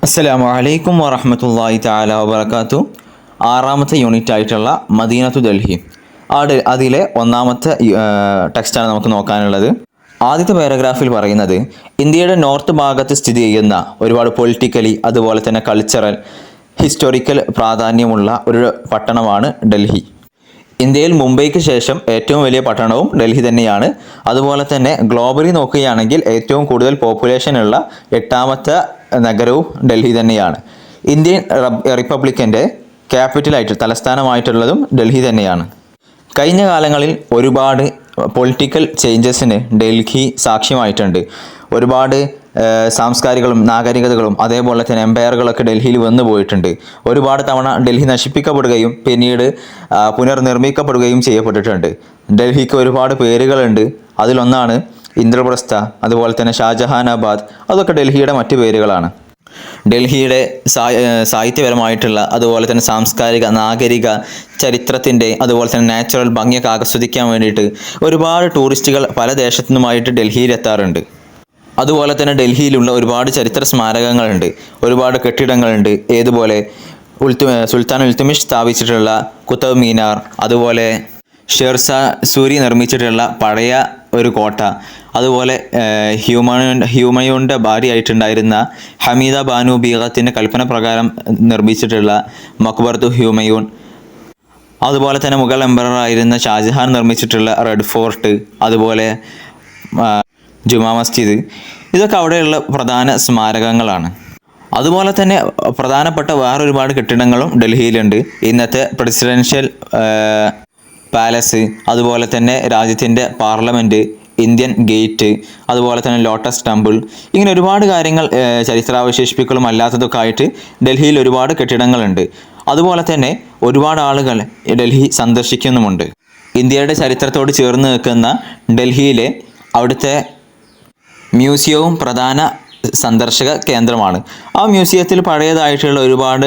അസ്സലാമു അലൈക്കും വറഹ്മത്തുള്ളാഹി തആല വബറകാതുഹു. ആറാമത്തെ യൂണിറ്റ് ആയിട്ടുള്ള മദീനത്തു ഡൽഹി അതിലെ ഒന്നാമത്തെ ടെക്സ്റ്റാണ് നമുക്ക് നോക്കാനുള്ളത്. ആദ്യത്തെ പാരഗ്രാഫിൽ പറയുന്നത് ഇന്ത്യയുടെ നോർത്ത് ഭാഗത്ത് സ്ഥിതി ചെയ്യുന്ന ഒരുപാട് പൊളിറ്റിക്കലി അതുപോലെ തന്നെ കൾച്ചറൽ ഹിസ്റ്റോറിക്കൽ പ്രാധാന്യമുള്ള ഒരു പട്ടണമാണ് ഡൽഹി. ഇന്ത്യയിൽ മുംബൈക്ക് ശേഷം ഏറ്റവും വലിയ പട്ടണവും ഡൽഹി തന്നെയാണ്. അതുപോലെ തന്നെ ഗ്ലോബലി നോക്കുകയാണെങ്കിൽ ഏറ്റവും കൂടുതൽ പോപ്പുലേഷൻ ഉള്ള എട്ടാമത്തെ നഗരവും ഡൽഹി തന്നെയാണ്. ഇന്ത്യൻ റിപ്പബ്ലിക്കിൻ്റെ ക്യാപിറ്റലായിട്ട് തലസ്ഥാനമായിട്ടുള്ളതും ഡൽഹി തന്നെയാണ്. കഴിഞ്ഞ കാലങ്ങളിൽ ഒരുപാട് പൊളിറ്റിക്കൽ ചേഞ്ചസിന് ഡൽഹി സാക്ഷ്യമായിട്ടുണ്ട്. ഒരുപാട് സാംസ്കാരികളും നാഗരികതകളും അതേപോലെ തന്നെ എംപയറുകളൊക്കെ ഡൽഹിയിൽ വന്നു പോയിട്ടുണ്ട്. ഒരുപാട് തവണ ഡൽഹി നശിപ്പിക്കപ്പെടുകയും പിന്നീട് പുനർനിർമ്മിക്കപ്പെടുകയും ചെയ്യപ്പെട്ടിട്ടുണ്ട്. ഡൽഹിക്ക് ഒരുപാട് പേരുകളുണ്ട്. അതിലൊന്നാണ് ഇന്ദ്രപ്രസ്ഥ, അതുപോലെ തന്നെ ഷാജഹാനാബാദ്, അതൊക്കെ ഡൽഹിയുടെ മറ്റു പേരുകളാണ്. ഡൽഹിയുടെ സാഹിത്യപരമായിട്ടുള്ള അതുപോലെ തന്നെ സാംസ്കാരിക നാഗരിക ചരിത്രത്തിൻ്റെ അതുപോലെ തന്നെ നാച്ചുറൽ ഭംഗിയൊക്കെ ആസ്വദിക്കാൻ വേണ്ടിയിട്ട് ഒരുപാട് ടൂറിസ്റ്റുകൾ പല ദേശത്തു നിന്നുമായിട്ട് ഡൽഹിയിലെത്താറുണ്ട്. അതുപോലെ തന്നെ ഡൽഹിയിലുള്ള ഒരുപാട് ചരിത്ര സ്മാരകങ്ങളുണ്ട്, ഒരുപാട് കെട്ടിടങ്ങളുണ്ട്. ഏതുപോലെ സുൽത്താൻ ഇൽത്തുമിഷ് സ്ഥാപിച്ചിട്ടുള്ള കുത്തബ് മീനാർ, അതുപോലെ ഷേർഷാ സൂരി നിർമ്മിച്ചിട്ടുള്ള പഴയ ഒരു കോട്ട, അതുപോലെ ഹ്യൂമയൂണിൻ്റെ ഭാര്യയായിട്ടുണ്ടായിരുന്ന ഹമീദ ബാനു ബീഗത്തിൻ്റെ കൽപ്പന പ്രകാരം നിർമ്മിച്ചിട്ടുള്ള മക്ബറത്തു ഹ്യൂമയൂൺ, അതുപോലെ തന്നെ മുഗൾ എംപററായിരുന്ന ഷാജഹാൻ നിർമ്മിച്ചിട്ടുള്ള റെഡ് ഫോർട്ട്, അതുപോലെ ജുമാ മസ്ജിദ്, ഇതൊക്കെ അവിടെയുള്ള പ്രധാന സ്മാരകങ്ങളാണ്. അതുപോലെ തന്നെ പ്രധാനപ്പെട്ട വേറൊരുപാട് കെട്ടിടങ്ങളും ഡൽഹിയിലുണ്ട്. ഇന്നത്തെ പ്രസിഡൻഷ്യൽ പാലസ്, അതുപോലെ തന്നെ രാജ്യത്തിൻ്റെ പാർലമെൻറ്റ്, ഇന്ത്യൻ ഗേറ്റ്, അതുപോലെ തന്നെ ലോട്ടസ് ടെമ്പിൾ, ഇങ്ങനെ ഒരുപാട് കാര്യങ്ങൾ ചരിത്രാവശേഷിപ്പിക്കലും അല്ലാത്തതൊക്കെ ആയിട്ട് ഡൽഹിയിൽ ഒരുപാട് കെട്ടിടങ്ങളുണ്ട്. അതുപോലെ തന്നെ ഒരുപാട് ആളുകൾ ഡൽഹി സന്ദർശിക്കുന്നുമുണ്ട്. ഇന്ത്യയുടെ ചരിത്രത്തോട് ചേർന്ന് നിൽക്കുന്ന ഡൽഹിയിലെ അവിടുത്തെ മ്യൂസിയവും പ്രധാന സന്ദർശക കേന്ദ്രമാണ്. ആ മ്യൂസിയത്തിൽ പഴയതായിട്ടുള്ള ഒരുപാട്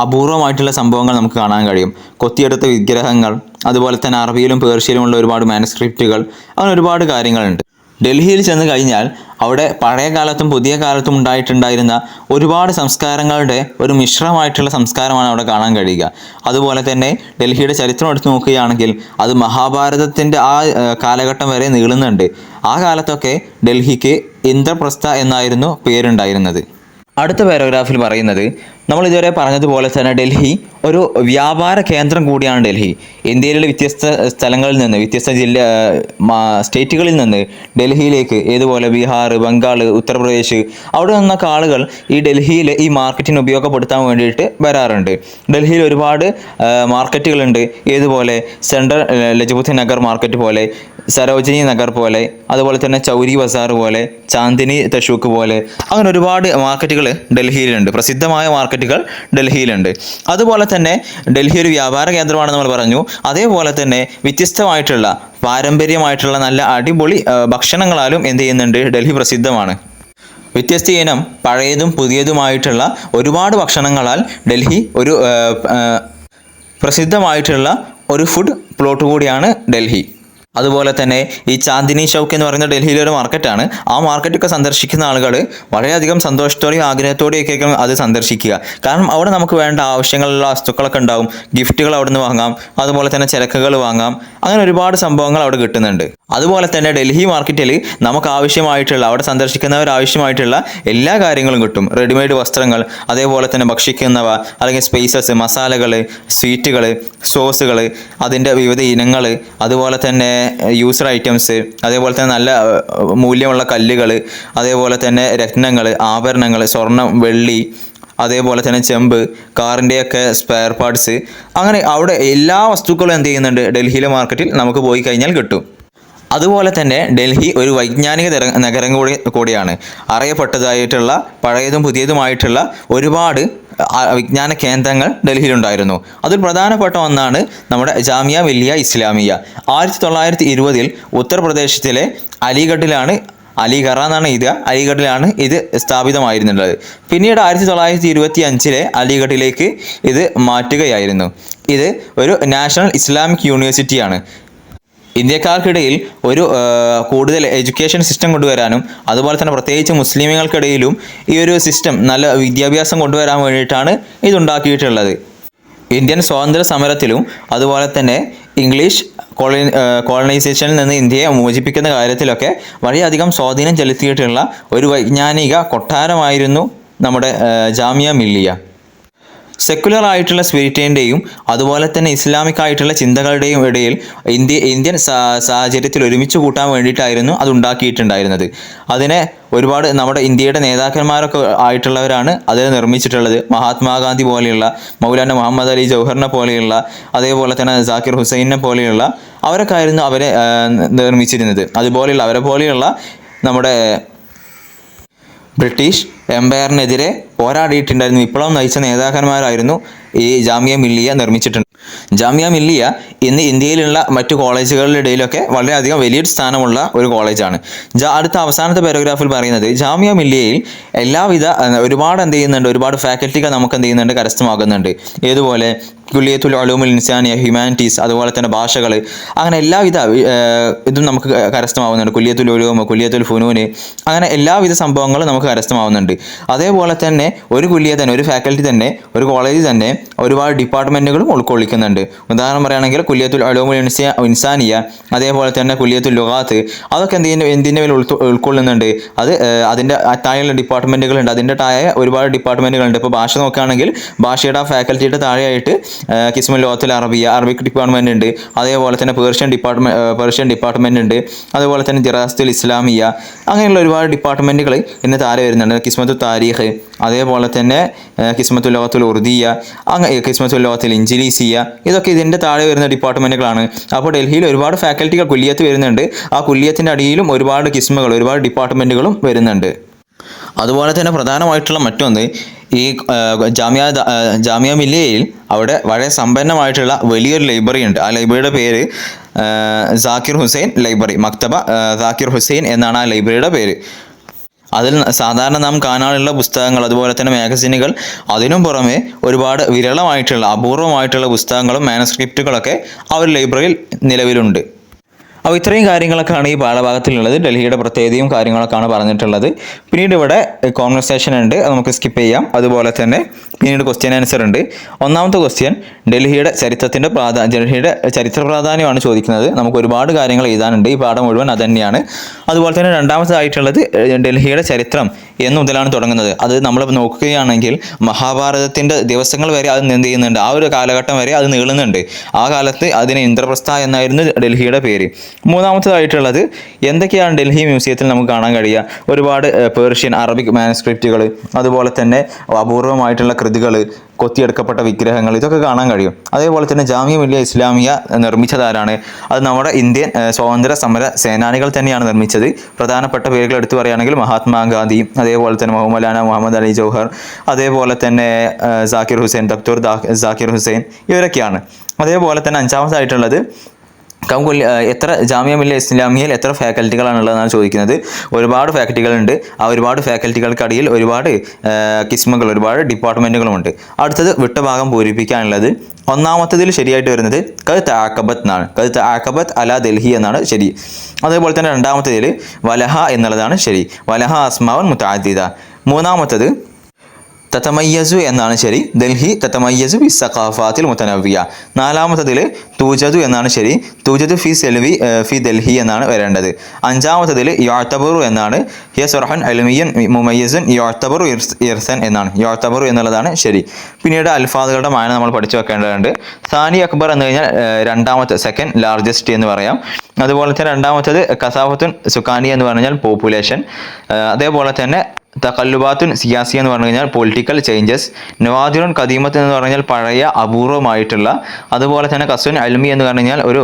അപൂർവമായിട്ടുള്ള സംഭവങ്ങൾ നമുക്ക് കാണാൻ കഴിയും. കൊത്തിയെടുത്ത വിഗ്രഹങ്ങൾ, അതുപോലെ തന്നെ അറബിയിലും പേർഷ്യയിലുമുള്ള ഒരുപാട് മാനുസ്ക്രിപ്റ്റുകൾ, അങ്ങനെ ഒരുപാട് കാര്യങ്ങളുണ്ട്. ഡൽഹിയിൽ ചെന്ന് കഴിഞ്ഞാൽ അവിടെ പഴയ കാലത്തും പുതിയ കാലത്തും ഉണ്ടായിട്ടുണ്ടായിരുന്ന ഒരുപാട് സംസ്കാരങ്ങളുടെ ഒരു മിശ്രമായിട്ടുള്ള സംസ്കാരമാണ് അവിടെ കാണാൻ കഴിയുക. അതുപോലെ തന്നെ ഡൽഹിയുടെ ചരിത്രം എടുത്തു നോക്കുകയാണെങ്കിൽ അത് മഹാഭാരതത്തിൻ്റെ ആ കാലഘട്ടം വരെ നീളുന്നുണ്ട്. ആ കാലത്തൊക്കെ ഡൽഹിക്ക് ഇന്ദ്രപ്രസ്ഥ എന്നായിരുന്നു പേരുണ്ടായിരുന്നത്. അടുത്ത പാരഗ്രാഫിൽ പറയുന്നത് നമ്മൾ ഇതുവരെ പറഞ്ഞതുപോലെ തന്നെ ഡൽഹി ഒരു വ്യാപാര കേന്ദ്രം കൂടിയാണ്. ഡൽഹി ഇന്ത്യയിലെ വ്യത്യസ്ത സ്ഥലങ്ങളിൽ നിന്ന്, വ്യത്യസ്ത സ്റ്റേറ്റുകളിൽ നിന്ന് ഡൽഹിയിലേക്ക്, ഏതുപോലെ ബീഹാർ, ബംഗാൾ, ഉത്തർപ്രദേശ്, അവിടെ നിന്നൊക്കെ ആളുകൾ ഈ ഡൽഹിയിൽ ഈ മാർക്കറ്റിന് ഉപയോഗപ്പെടുത്താൻ വേണ്ടിയിട്ട് വരാറുണ്ട്. ഡൽഹിയിൽ ഒരുപാട് മാർക്കറ്റുകളുണ്ട്. ഏതുപോലെ സെൻട്രൽ ലജ്പത് നഗർ മാർക്കറ്റ് പോലെ, സരോജിനി നഗർ പോലെ, അതുപോലെ തന്നെ ചൗരി ബസാർ പോലെ, ചാന്ദിനി തഷൂക്ക് പോലെ, അങ്ങനെ ഒരുപാട് മാർക്കറ്റുകൾ ഡൽഹിയിലുണ്ട്. പ്രസിദ്ധമായ മാർക്കറ്റുകൾ ഡൽഹിയിലുണ്ട്. അതുപോലെ തന്നെ ഡൽഹി ഒരു വ്യാപാര കേന്ദ്രമാണെന്ന് നമ്മൾ പറഞ്ഞു. അതേപോലെ തന്നെ വ്യത്യസ്തമായിട്ടുള്ള പാരമ്പര്യമായിട്ടുള്ള നല്ല അടിപൊളി ഭക്ഷണങ്ങളാലും എന്ത് ചെയ്യുന്നുണ്ട്, ഡൽഹി പ്രസിദ്ധമാണ്. വ്യത്യസ്ത ഇനം പഴയതും പുതിയതുമായിട്ടുള്ള ഒരുപാട് ഭക്ഷണങ്ങളാൽ ഡൽഹി ഒരു പ്രസിദ്ധമായിട്ടുള്ള ഒരു ഫുഡ് പ്ലോട്ട് കൂടിയാണ് ഡൽഹി. അതുപോലെ തന്നെ ഈ ചാന്ദിനി ചൗക്ക് എന്ന് പറയുന്ന ഡൽഹിയിലെ ഒരു മാർക്കറ്റാണ്. ആ മാർക്കറ്റൊക്കെ സന്ദർശിക്കുന്ന ആളുകൾ വളരെയധികം സന്തോഷത്തോടെയും ആഗ്രഹത്തോടെയൊക്കെ അത് സന്ദർശിക്കുക. കാരണം അവിടെ നമുക്ക് വേണ്ട ആവശ്യങ്ങളുള്ള വസ്തുക്കളൊക്കെ ഉണ്ടാകും. ഗിഫ്റ്റുകൾ അവിടെ നിന്ന് വാങ്ങാം, അതുപോലെ തന്നെ ചരക്കുകൾ വാങ്ങാം, അങ്ങനെ ഒരുപാട് സംഭവങ്ങൾ അവിടെ കിട്ടുന്നുണ്ട്. അതുപോലെ തന്നെ ഡൽഹി മാർക്കറ്റിൽ നമുക്ക് ആവശ്യമായിട്ടുള്ള, അവിടെ സന്ദർശിക്കുന്നവർ ആവശ്യമായിട്ടുള്ള എല്ലാ കാര്യങ്ങളും കിട്ടും. റെഡിമെയ്ഡ് വസ്ത്രങ്ങൾ, അതേപോലെ തന്നെ ഭക്ഷിക്കുന്നവ, അല്ലെങ്കിൽ സ്പൈസസ്, മസാലകൾ, സ്വീറ്റുകൾ, സോസുകൾ, അതിൻ്റെ വിവിധ ഇനങ്ങൾ, അതുപോലെ തന്നെ യൂസർ ഐറ്റംസ്, അതേപോലെ തന്നെ നല്ല മൂല്യമുള്ള കല്ലുകൾ, അതേപോലെ തന്നെ രത്നങ്ങൾ, ആഭരണങ്ങൾ, സ്വർണം, വെള്ളി, അതേപോലെ തന്നെ ചെമ്പ്, കാറിൻ്റെയൊക്കെ സ്പെയർ പാർട്സ്, അങ്ങനെ അവിടെ എല്ലാ വസ്തുക്കളും എന്ത് ചെയ്യുന്നുണ്ട്, ഡൽഹിയിലെ മാർക്കറ്റിൽ നമുക്ക് പോയി കഴിഞ്ഞാൽ കിട്ടും. അതുപോലെ തന്നെ ഡൽഹി ഒരു വൈജ്ഞാനിക നഗരം കൂടിയാണ്. അറിയപ്പെട്ടതായിട്ടുള്ള പഴയതും പുതിയതുമായിട്ടുള്ള ഒരുപാട് വിജ്ഞാന കേന്ദ്രങ്ങൾ ഡൽഹിയിലുണ്ടായിരുന്നു. അതിൽ പ്രധാനപ്പെട്ട ഒന്നാണ് നമ്മുടെ ജാമിയ മില്ലിയ ഇസ്ലാമിയ. 1920 ഉത്തർപ്രദേശിലെ അലിഗഡിലാണ്, അലിഗറ എന്നാണ് ഇത്, അലിഗഡിലാണ് ഇത് സ്ഥാപിതമായിരുന്നുള്ളത്. പിന്നീട് 1925 അലിഗഡിലേക്ക് ഇത് മാറ്റുകയായിരുന്നു. ഇത് ഒരു നാഷണൽ ഇസ്ലാമിക് യൂണിവേഴ്സിറ്റിയാണ്. ഇന്ത്യക്കാർക്കിടയിൽ ഒരു കൂടുതൽ എഡ്യൂക്കേഷൻ സിസ്റ്റം കൊണ്ടുവരാനും അതുപോലെ തന്നെ പ്രത്യേകിച്ച് മുസ്ലിമുകൾക്കിടയിലും ഈ ഒരു സിസ്റ്റം നല്ല വിദ്യാഭ്യാസം കൊണ്ടുവരാൻ വേണ്ടിയിട്ടാണ് ഇതുണ്ടാക്കിയിട്ടുള്ളത്. ഇന്ത്യൻ സ്വാതന്ത്ര്യ സമരത്തിലും അതുപോലെ തന്നെ ഇംഗ്ലീഷ് കോളനൈസേഷനിൽ നിന്ന് ഇന്ത്യയെ മോചിപ്പിക്കുന്ന കാര്യത്തിലൊക്കെ വളരെയധികം സ്വാധീനം ചെലുത്തിയിട്ടുള്ള ഒരു വൈജ്ഞാനിക കൊട്ടാരമായിരുന്നു നമ്മുടെ ജാമിയ മില്ലിയ. സെക്കുലർ ആയിട്ടുള്ള സ്പിരിറ്റിൻ്റെയും അതുപോലെ തന്നെ ഇസ്ലാമിക് ആയിട്ടുള്ള ചിന്തകളുടെയും ഇടയിൽ ഇന്ത്യൻ സാഹചര്യത്തിൽ ഒരുമിച്ച് കൂട്ടാൻ വേണ്ടിയിട്ടായിരുന്നു അത് ഉണ്ടാക്കിയിട്ടുണ്ടായിരുന്നത്. അതിനെ ഒരുപാട് നമ്മുടെ ഇന്ത്യയുടെ നേതാക്കന്മാരൊക്കെ ആയിട്ടുള്ളവരാണ് അതിനെ നിർമ്മിച്ചിട്ടുള്ളത്. മഹാത്മാഗാന്ധി പോലെയുള്ള, മൗലാന മുഹമ്മദ് അലി ജൗഹറിനെ പോലെയുള്ള, അതേപോലെ തന്നെ സാക്കിർ ഹുസൈനെ പോലെയുള്ള അവരൊക്കെ ആയിരുന്നു അവരെ നിർമ്മിച്ചിരുന്നത്. അതുപോലെയുള്ള അവരെ പോലെയുള്ള നമ്മുടെ ബ്രിട്ടീഷ് എംപയറിനെതിരെ പോരാടിയിട്ടുണ്ടായിരുന്നു, വിപ്ലവം നയിച്ച നേതാക്കന്മാരായിരുന്നു ഈ ജാമിയ മില്ലിയ നിർമ്മിച്ചിട്ടുണ്ട്. ജാമിയ മില്ലിയ ഇന്ന് ഇന്ത്യയിലുള്ള മറ്റു കോളേജുകളുടെ ഇടയിലൊക്കെ വളരെയധികം വലിയൊരു സ്ഥാനമുള്ള ഒരു കോളേജാണ്. അടുത്ത അവസാനത്തെ പാരഗ്രാഫിൽ പറയുന്നത് ജാമിയ മില്ലിയയിൽ എല്ലാവിധ ഒരുപാട് ഫാക്കൽറ്റികൾ നമുക്ക് കരസ്ഥമാകുന്നുണ്ട്. ഏതുപോലെ കുല്ലിയത്തുൽ ഉലൂമുൽ ഇൻസാനിയ, ഹ്യൂമാനിറ്റീസ്, അതുപോലെ തന്നെ ഭാഷകൾ, അങ്ങനെ എല്ലാവിധ ഇതും നമുക്ക് കരസ്ഥമാവുന്നുണ്ട്. കുല്ലിയത്തുൽ ഉലൂം, കുല്ലിയത്തുൽ ഫുനൂന്, അങ്ങനെ എല്ലാവിധ സംഭവങ്ങളും നമുക്ക് കരസ്ഥമാവുന്നുണ്ട്. അതേപോലെ തന്നെ ഒരു ഫാക്കൽറ്റി തന്നെ, ഒരു കോളേജിൽ തന്നെ ഒരുപാട് ഡിപ്പാർട്ട്മെൻറ്റുകളും ഉൾക്കൊള്ളിക്കുന്നുണ്ട്. ഉദാഹരണം പറയുകയാണെങ്കിൽ കുല്ലിയത്തുൽ ഉലൂമുൽ ഇൻസാനിയ, അതേപോലെ തന്നെ കുല്ലിയത്തുൽ ലുഗാത്ത്, അതൊക്കെ എന്തിൻ്റെ മേൽ ഉൾക്കൊള്ളുന്നുണ്ട്? അത് അതിൻ്റെ താഴെയുള്ള ഡിപ്പാർട്ട്മെൻറ്റുകളുണ്ട്. അതിൻ്റെ താഴെ ഒരുപാട് ഡിപ്പാർട്ട്മെൻറ്റുകളുണ്ട്. ഇപ്പോൾ ഭാഷ നോക്കുകയാണെങ്കിൽ ഭാഷയുടെ ഫാക്കൽറ്റിയുടെ താഴെയായിട്ട് കിസ്മുൽ ലോകത്തുൽ അറബിയ, അറബിക് ഡിപ്പാർട്ട്മെൻ്റ് ഉണ്ട്. അതേപോലെ തന്നെ പേർഷ്യൻ ഡിപ്പാർട്ട്മെൻ്റ് ഉണ്ട്. അതുപോലെ തന്നെ ദിറാസത്തുൽ ഇസ്ലാമിയ, അങ്ങനെയുള്ള ഒരുപാട് ഡിപ്പാർട്ട്മെൻറ്റുകൾ ഇന്ന് താഴെ വരുന്നുണ്ട്. കിസ്മത്തു താരീഖ്, അതേപോലെ തന്നെ കിസ്മത്തുൽ ലോകത്തുൽ ഉർദിയ, കിസ്മത്തുൽ ലോകത്തുൽ ഇൻജിലീസിയ, ഇതൊക്കെ ഇതിൻ്റെ താഴെ വരുന്ന ഡിപ്പാർട്ട്മെൻറ്റുകളാണ്. അപ്പോൾ ഡൽഹിയിൽ ഒരുപാട് ഫാക്കൽറ്റികൾ കുല്ലിയത്ത് വരുന്നുണ്ട്. ആ കുല്ലിയത്തിൻ്റെ അടിയിലും ഒരുപാട് കിസ്മുകൾ, ഒരുപാട് ഡിപ്പാർട്ട്മെൻറ്റുകളും വരുന്നുണ്ട്. അതുപോലെ തന്നെ പ്രധാനമായിട്ടുള്ള മറ്റൊന്ന്, ഈ ജാമിയ മില്ലിയയിൽ അവിടെ വളരെ സമ്പന്നമായിട്ടുള്ള വലിയൊരു ലൈബ്രറി ഉണ്ട്. ആ ലൈബ്രറിയുടെ പേര് സാക്കിർ ഹുസൈൻ ലൈബ്രറി, മക്തബ സാക്കിർ ഹുസൈൻ എന്നാണ് ആ ലൈബ്രറിയുടെ പേര്. അതിൽ സാധാരണ നാം കാണാനുള്ള പുസ്തകങ്ങൾ, അതുപോലെ തന്നെ മാഗസിനുകൾ, അതിനും പുറമെ ഒരുപാട് വിരളമായിട്ടുള്ള അപൂർവമായിട്ടുള്ള പുസ്തകങ്ങളും മാനസ്ക്രിപ്റ്റുകളൊക്കെ ആ ഒരു ലൈബ്രറിയിൽ നിലവിലുണ്ട്. അപ്പോൾ ഇത്രയും കാര്യങ്ങളൊക്കെയാണ് ഈ പാഠഭാഗത്തിലുള്ളത്. ഡൽഹിയുടെ പ്രത്യേകതയും കാര്യങ്ങളൊക്കെയാണ് പറഞ്ഞിട്ടുള്ളത്. പിന്നീട് ഇവിടെ കോൺവെർസേഷൻ ഉണ്ട്, അത് നമുക്ക് സ്കിപ്പ് ചെയ്യാം. അതുപോലെ തന്നെ പിന്നീട് ക്വസ്റ്റ്യൻ ആൻസർ ഉണ്ട്. ഒന്നാമത്തെ ക്വസ്റ്റ്യൻ ഡൽഹിയുടെ ചരിത്ര പ്രാധാന്യമാണ് ചോദിക്കുന്നത്. നമുക്ക് ഒരുപാട് കാര്യങ്ങൾ എഴുതാനുണ്ട്, ഈ പാഠം മുഴുവൻ അത് തന്നെയാണ്. അതുപോലെ തന്നെ രണ്ടാമതായിട്ടുള്ളത് ഡൽഹിയുടെ ചരിത്രം എന്ന് മുതലാണ് തുടങ്ങുന്നത്. അത് നമ്മൾ നോക്കുകയാണെങ്കിൽ മഹാഭാരതത്തിൻ്റെ ദിവസങ്ങൾ വരെ അത് എന്ത് ചെയ്യുന്നുണ്ട്, ആ ഒരു കാലഘട്ടം വരെ അത് നീളുന്നുണ്ട്. ആ കാലത്ത് അതിന് ഇന്ദ്രപ്രസ്ഥ എന്നായിരുന്നു ഡൽഹിയുടെ പേര്. മൂന്നാമത്തേതായിട്ടുള്ളത് എന്തൊക്കെയാണ് ഡൽഹി മ്യൂസിയത്തിൽ നമുക്ക് കാണാൻ കഴിയുക? ഒരുപാട് പേർഷ്യൻ, അറബിക് മാനുസ്ക്രിപ്റ്റുകൾ, അതുപോലെ തന്നെ അപൂർവമായിട്ടുള്ള കൃതികൾ, കൊത്തിയെടുക്കപ്പെട്ട വിഗ്രഹങ്ങൾ, ഇതൊക്കെ കാണാൻ കഴിയും. അതേപോലെ തന്നെ ജാമിയ മില്ലിയ ഇസ്ലാമിയ നിർമ്മിച്ചതാരാണ്? അത് നമ്മുടെ ഇന്ത്യൻ സ്വാതന്ത്ര്യ സമര സേനാനികൾ തന്നെയാണ് നിർമ്മിച്ചത്. പ്രധാനപ്പെട്ട പേരുകൾ എടുത്തു പറയുകയാണെങ്കിൽ മഹാത്മാഗാന്ധി, അതേപോലെ തന്നെ മൗലാന മുഹമ്മദ് അലി ജൗഹർ, അതേപോലെ തന്നെ സാക്കിർ ഹുസൈൻ, ഡോക്ടർ സാക്കിർ ഹുസൈൻ, ഇവരൊക്കെയാണ്. അതേപോലെ തന്നെ അഞ്ചാമതായിട്ടുള്ളത് എത്ര ജാമിയ മില്ലിയ ഇസ്ലാമിയയിൽ എത്ര ഫാക്കൽറ്റികളാണുള്ളതെന്നാണ് ചോദിക്കുന്നത്. ഒരുപാട് ഫാക്കൽറ്റികളുണ്ട്. ആ ഒരുപാട് ഫാക്കൽറ്റികൾക്കിടയിൽ ഒരുപാട് കിസ്മുകൾ, ഒരുപാട് ഡിപ്പാർട്ട്മെൻറ്റുകളുമുണ്ട്. അടുത്തത് വിട്ട ഭാഗം പൂരിപ്പിക്കാനുള്ളത്. ഒന്നാമത്തതിൽ ശരിയായിട്ട് വരുന്നത് കത് തആഖബത്ത് എന്നാണ്. കത് തആഖബത്ത് അല ഡൽഹി എന്നാണ് ശരി. അതേപോലെ തന്നെ രണ്ടാമത്തതിൽ വലഹ എന്നുള്ളതാണ് ശരി. വലഹ അസ്മാഉൻ മുതഅദ്ദിദ. മൂന്നാമത്തത് തതമയ്യസു എന്നാണ് ശരി. ഡൽഹി തതമയ്യസു ബി സഖാഫാത്തിൽ മുതനവ്വിയ. നാലാമത്തതിൽ തൂജദു എന്നാണ് ശരി. തൂജദു ഫി ഡൽഹി എന്നാണ് വരേണ്ടത്. അഞ്ചാമത്തതിൽ യുഅ്തബറു എന്നാണ്. ഹിയ സർഹൻ അൽമിയൻ മുമയ്യസുൻ യുഅ്തബറു ഇർസൻ എന്നാണ്. യുഅ്തബറു എന്നുള്ളതാണ് ശരി. പിന്നീട് അൽഫാദുകളുടെ മാന നമ്മൾ പഠിച്ചു വെക്കേണ്ടതുണ്ട്. സാനി അക്ബർ എന്ന് കഴിഞ്ഞാൽ രണ്ടാമത്തെ, സെക്കൻഡ് ലാർജസ്റ്റ് എന്ന് പറയാം. അതുപോലെ തന്നെ രണ്ടാമത്തത് കസാഫത്തുൻ സുക്കാനി എന്ന് പറഞ്ഞാൽ പോപ്പുലേഷൻ. അതേപോലെ തന്നെ തഖല്ലുബാത്തുൻ സിയാസി എന്ന് പറഞ്ഞു കഴിഞ്ഞാൽ പൊളിറ്റിക്കൽ ചേഞ്ചസ്. നവാദിറുൻ കദീമത്ത് എന്ന് പറഞ്ഞാൽ പഴയ അപൂർവമായിട്ടുള്ള. അതുപോലെ തന്നെ കസുൻ അൽമി എന്ന് പറഞ്ഞു കഴിഞ്ഞാൽ ഒരു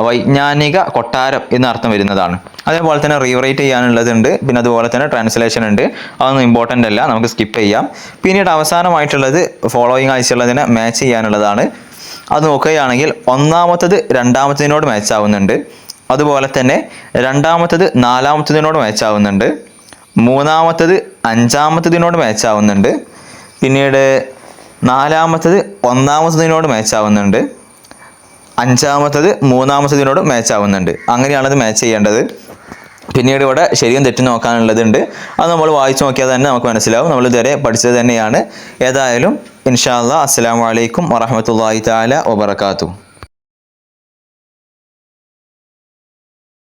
വൈജ്ഞാനിക കൊട്ടാരം എന്ന അർത്ഥം വരുന്നതാണ്. അതേപോലെ തന്നെ റീറൈറ്റ് ചെയ്യാനുള്ളതുണ്ട്. പിന്നെ അതുപോലെ തന്നെ ട്രാൻസ്ലേഷൻ ഉണ്ട്. അതൊന്നും ഇമ്പോർട്ടൻ്റ് അല്ല, നമുക്ക് സ്കിപ്പ് ചെയ്യാം. പിന്നീട് അവസാനമായിട്ടുള്ളത് ഫോളോയിങ് ആയിട്ടുള്ളതിനെ മാച്ച് ചെയ്യാനുള്ളതാണ്. അത് നോക്കുകയാണെങ്കിൽ ഒന്നാമത്തത് രണ്ടാമത്തതിനോട് മാച്ച് ആവുന്നുണ്ട്. അതുപോലെ തന്നെ രണ്ടാമത്തത് നാലാമത്തതിനോട് മാച്ച് ആവുന്നുണ്ട്. മൂന്നാമത്തത് അഞ്ചാമത്തതിനോട് മാച്ച് ആവുന്നുണ്ട്. പിന്നീട് നാലാമത്തത് ഒന്നാമത്തതിനോട് മാച്ച് ആവുന്നുണ്ട്. അഞ്ചാമത്തത് മൂന്നാമത്തതിനോട് മാച്ച് ആവുന്നുണ്ട്. അങ്ങനെയാണത് മാച്ച് ചെയ്യേണ്ടത്. പിന്നീട് ഇവിടെ ശരിയും തെറ്റും നോക്കാനുള്ളതുണ്ട്. അത് നമ്മൾ വായിച്ചു നോക്കിയാൽ തന്നെ നമുക്ക് മനസ്സിലാവും. നമ്മൾ ഇതുവരെ പഠിച്ചത് തന്നെയാണ്. ഏതായാലും ഇൻഷാ അല്ലാഹ് അസ്സലാമു അലൈക്കും വറഹ്മത്തുള്ളാഹി തആല വബറകാതുഹു.